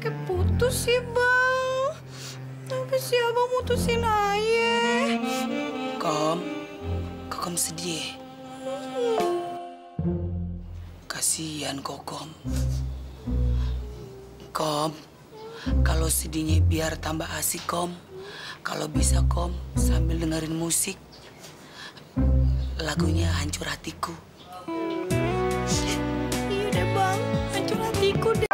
kayak putus sih, Bang? Kenapa sih Abang mutusin Ayah? Kokom sedih. Kasihan Kokom. Kom, kalau sedihnya biar tambah asik, Kom. Kalau bisa, Kom, sambil dengerin musik. Lagunya Hancur Hatiku. Iya deh, Bang. Hancur hatiku deh.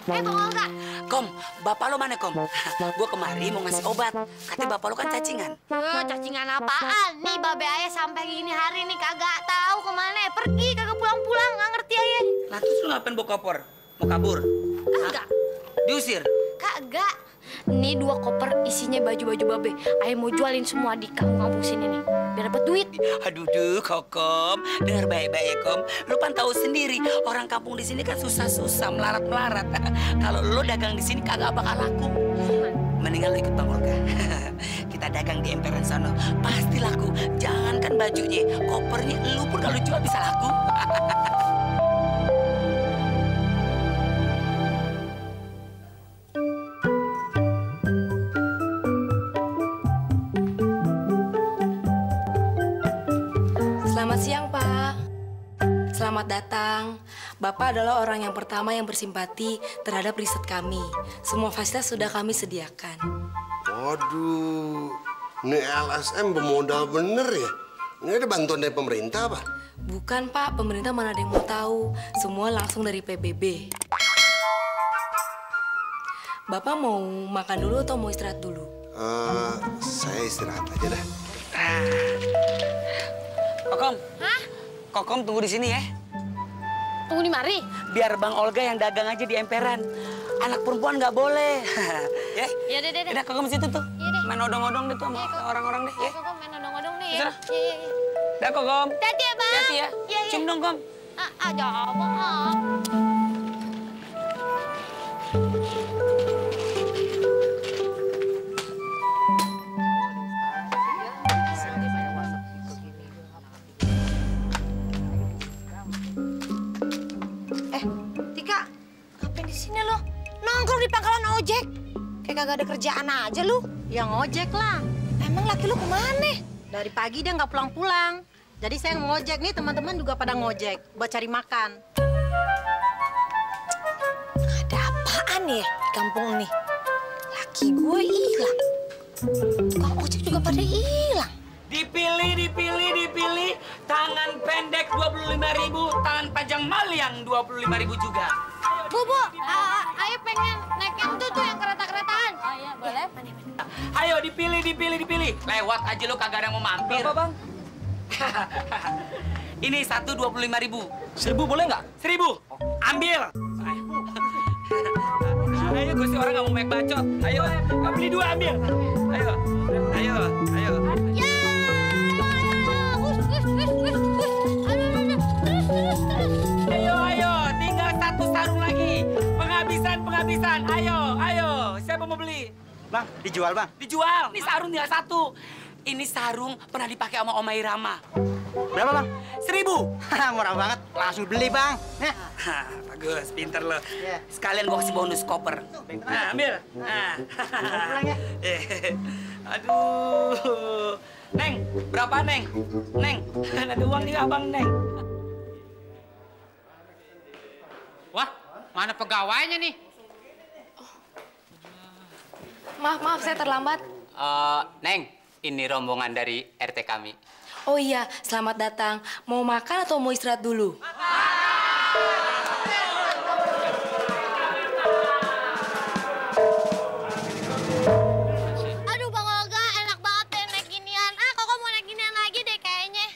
Tunggu enggak? Kom, bapak lo mana, Kom? Gue kemari mau ngasih obat. Katanya bapak lo kan cacingan. Cacingan apaan? Nih babe ayah sampai gini hari nih kagak tahu kemana. Pergi kagak pulang-pulang, nggak ngerti ayah. Lah terus lo ngapain bawa koper? Mau kabur? Kagak. Diusir? Kagak. Nih 2 koper isinya baju-baju babe. Ayah mau jualin semua di kampung-kampung sini nih. Biar dapat duit. Aduh, Kokom. Dengar baik-baik ya, Kom. Lu kan tahu sendiri, orang kampung di sini kan susah-susah, melarat-melarat. Kalau lu dagang di sini kagak bakal laku. Mendingan lu ikut Bang Olga. Kita dagang di emperan sana, pasti laku. Jangankan bajunya, kopernya lu pun kalau jual bisa laku. Selamat siang, Pak. Selamat datang. Bapak adalah orang yang pertama yang bersimpati terhadap riset kami. Semua fasilitas sudah kami sediakan. Waduh, ini LSM bermodal bener ya? Ini ada bantuan dari pemerintah, apa? Bukan, Pak. Pemerintah mana ada yang mau tahu. Semua langsung dari PBB. Bapak mau makan dulu atau mau istirahat dulu? Saya istirahat aja dah. Kokom. Hah? Kokom tunggu di sini ya. Tunggu di mari. Biar Bang Olga yang dagang aja di emperan. Anak perempuan nggak boleh. Ya? Iya deh. Udah Kokom situ tuh. Iya deh. Main odong-odong deh tuh sama orang-orang deh. Ya. Kok main odong-odong nih ya. Terserah. Iya. Udah Kokom. Hati ya, Bang. Hati ya. Iya. Cium dong, Kom. Jawab, Bang. Tika, ngapain di sini lo? Nongkrong di pangkalan ojek. Kayak kagak ada kerjaan aja lu. Ya ngojek lah. Emang laki lu kemana? Dari pagi dia nggak pulang-pulang. Jadi saya ngojek nih, teman-teman juga pada ngojek buat cari makan. Ada apaan ya di kampung ini? Laki gue hilang. Tukang ojek juga pada hilang. Dipilih. Tangan pendek 25.000, tangan panjang maliang 25.000 juga. Bu, ayah pengen naik yang tuh yang kereta-keretaan. Oh iya, boleh. Ayo dipilih. Lewat aja lo kagak ada yang mau mampir. Berapa, Bang? Ini satu 25.000. 1.000 boleh nggak? 1.000. Ambil. Ayo, gue sih orang nggak mau naik bacot. Ayo, beli 2 ambil. Ayo. Ya! Ayo, tinggal 1 sarung lagi. Penghabisan. Ayo. Siapa mau beli? Bang, dijual, Bang. Dijual. Ini sarung tinggal 1. Ini sarung pernah dipakai sama Oma Irama. Berapa, Bang? 1.000. Murah banget. Langsung beli, Bang. Hah, bagus, pinter lo. Iya. Sekalian gua kasih bonus koper. Nah, ambil. Nah. Pulang ya. Aduh. Neng, berapa, Neng? Neng, ada uang nih abang, Neng. Wah, mana pegawainya nih? Maaf, saya terlambat. Neng, ini rombongan dari RT kami. Oh iya, selamat datang. Mau makan atau mau istirahat dulu? Aduh, Bang Olga, enak banget deh naik ginian. Kok mau naik ginian lagi deh kayaknya.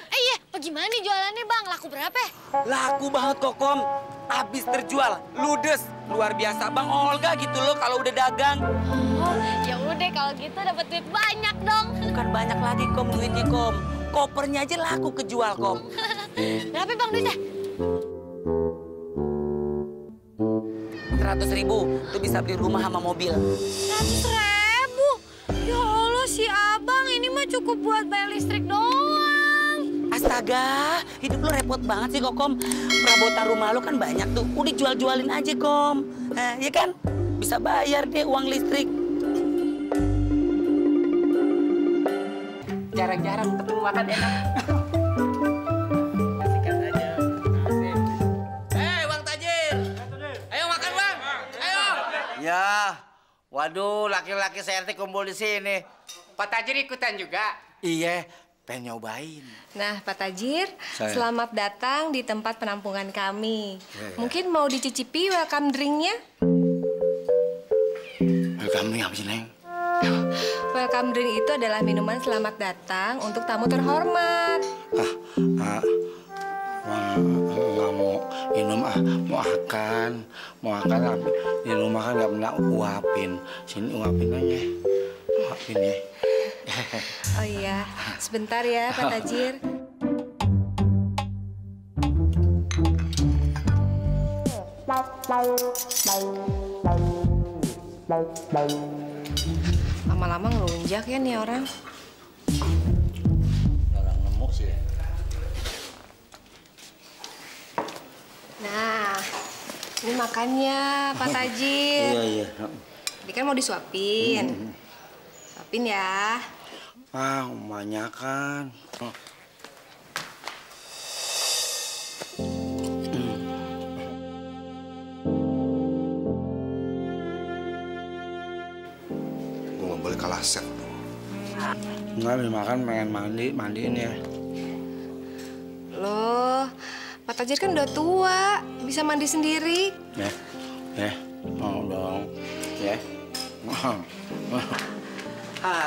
Iya, gimana nih jualannya, Bang? Laku berapa? Laku banget, Kokom. Habis terjual, ludes. Luar biasa. Bang Olga gitu loh kalau udah dagang. Oh, ya udah kalau gitu dapat duit banyak dong. Bukan banyak lagi, Kom, duitnya, Kom. Kopernya aja laku kejual, Kom. Berapa, Bang, duitnya? 100.000 tuh bisa beli rumah sama mobil. 100.000? Ya Allah, si abang mah cukup buat bayar listrik doang. Astaga, hidup lu repot banget sih Kokom. Perabotan rumah lu kan banyak tuh. Udah jual-jualin aja Kom. Ya kan? Bisa bayar deh uang listrik. Jarang-jarang ketemu makan enak. Ya, waduh, laki-laki CRT kumpul di sini. Pak Tajir ikutan juga. Iya, pengen nyobain. Nah, Pak Tajir, Saya. selamat datang di tempat penampungan kami. Ya. Mungkin mau dicicipi welcome drink-nya? Kamu apa sih, Neng? Welcome drink itu adalah minuman selamat datang untuk tamu terhormat. Nggak mau minum mau akan tapi di rumah kan nggak pernah uapin. Sini uapin aja, uapin ya. Oh iya, sebentar ya Pak Tajir. Lama-lama ngelunjak ya nih orang. Orang nemu sih ya. Nah, ini makannya Pak Tajir. Iya. Ini kan mau disuapin. Suapin ya. Kebanyakan. Gue nggak boleh kalah set. Enggak, makan pengen mandiin ya. Loh, Pak Tajir kan udah tua, bisa mandi sendiri. Ya, mau dong, ya.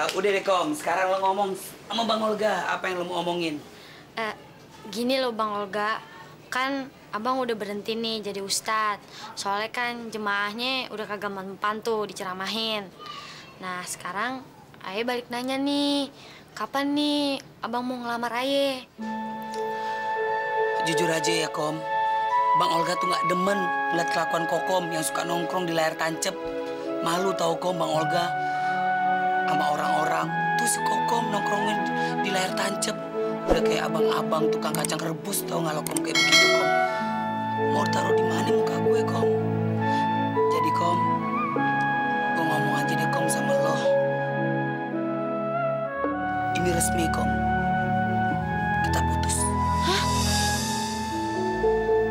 Udah deh Kom, sekarang lo ngomong sama Bang Olga apa yang lo mau omongin. Gini loh Bang Olga, kan abang udah berhenti nih jadi ustadz. Soalnya kan jemaahnya udah kagak mempan tuh diceramahin. Nah sekarang Aye balik nanya nih, kapan nih abang mau ngelamar Aye? Jujur aja ya Kom, Bang Olga tuh nggak demen ngeliat kelakuan Kokom yang suka nongkrong di layar tancep. Malu tau Kom Bang Olga sama orang-orang. Tuh si Kokom nongkrongin di layar tancep. Udah kayak abang-abang tukang kacang rebus tau nggak lo Kom kayak begitu Kom. Mau taruh di mana muka gue Kom? Jadi Kom, gue ngomong aja deh Kom sama lo. Ini resmi Kom, kita putus.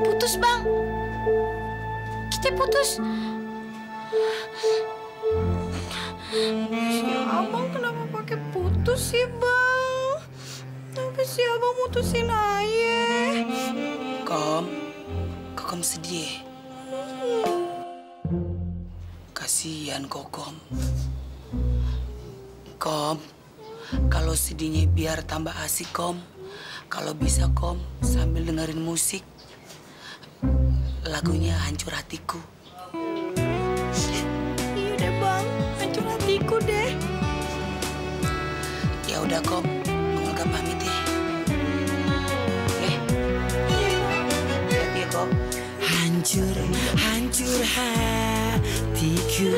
Putus Bang? Kita putus? Si abang kenapa pakai putus sih Bang? Kenapa si abang mutusin Aye? Kokom sedih. Kasihan Kokom. Kom, kalau sedihnya biar tambah asik Kom. Kalau bisa Kom sambil dengerin musik. Lagunya Hancur Hatiku. Iya deh Bang, hancur hatiku deh. Ya udah Kom, Olga pamit ya. Hati ya Kom. Hancur hatiku. Si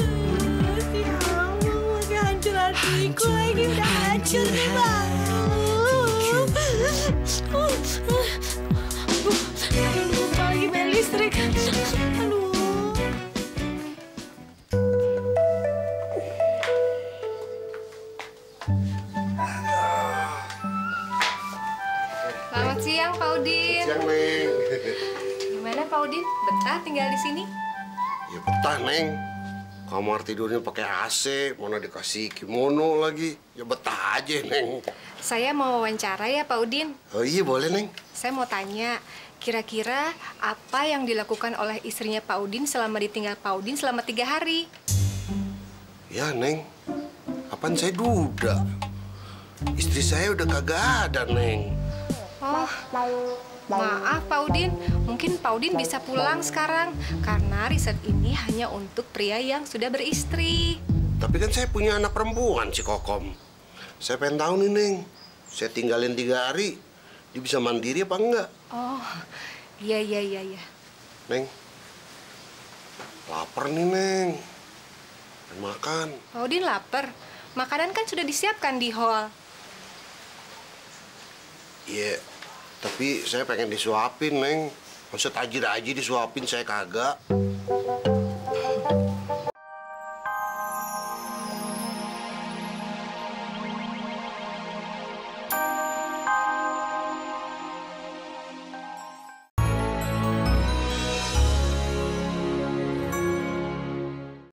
abang pakai hancur hatiku lagi, udah hancur nih Bang. Lupa lagi bayar listrik. Aduh. Selamat siang Pak Udin. Siang, Neng. Gimana Pak Udin? Betah tinggal di sini? Ya betah, Neng. Kamar tidurnya pakai AC, mana dikasih kimono lagi. Ya betah aja, Neng. Saya mau wawancara ya Pak Udin. Oh iya, boleh, Neng. Saya mau tanya, kira-kira apa yang dilakukan oleh istrinya Pak Udin selama ditinggal Pak Udin selama 3 hari? Ya, Neng. Apaan saya duda? Istri saya udah kagak ada, Neng. Oh, maaf Pak Udin. Mungkin Pak Udin bisa pulang sekarang. Karena riset ini hanya untuk pria yang sudah beristri. Tapi kan saya punya anak perempuan, si Kokom. Saya pengen tahu nih, Neng. Saya tinggalin 3 hari, dia bisa mandiri apa enggak? Oh, iya. Neng, lapar nih, Neng. Pengen makan. Pak Udin lapar. Makanan kan sudah disiapkan di hall. Iya, tapi saya pengen disuapin, Neng. Maksud Haji disuapin, saya kagak.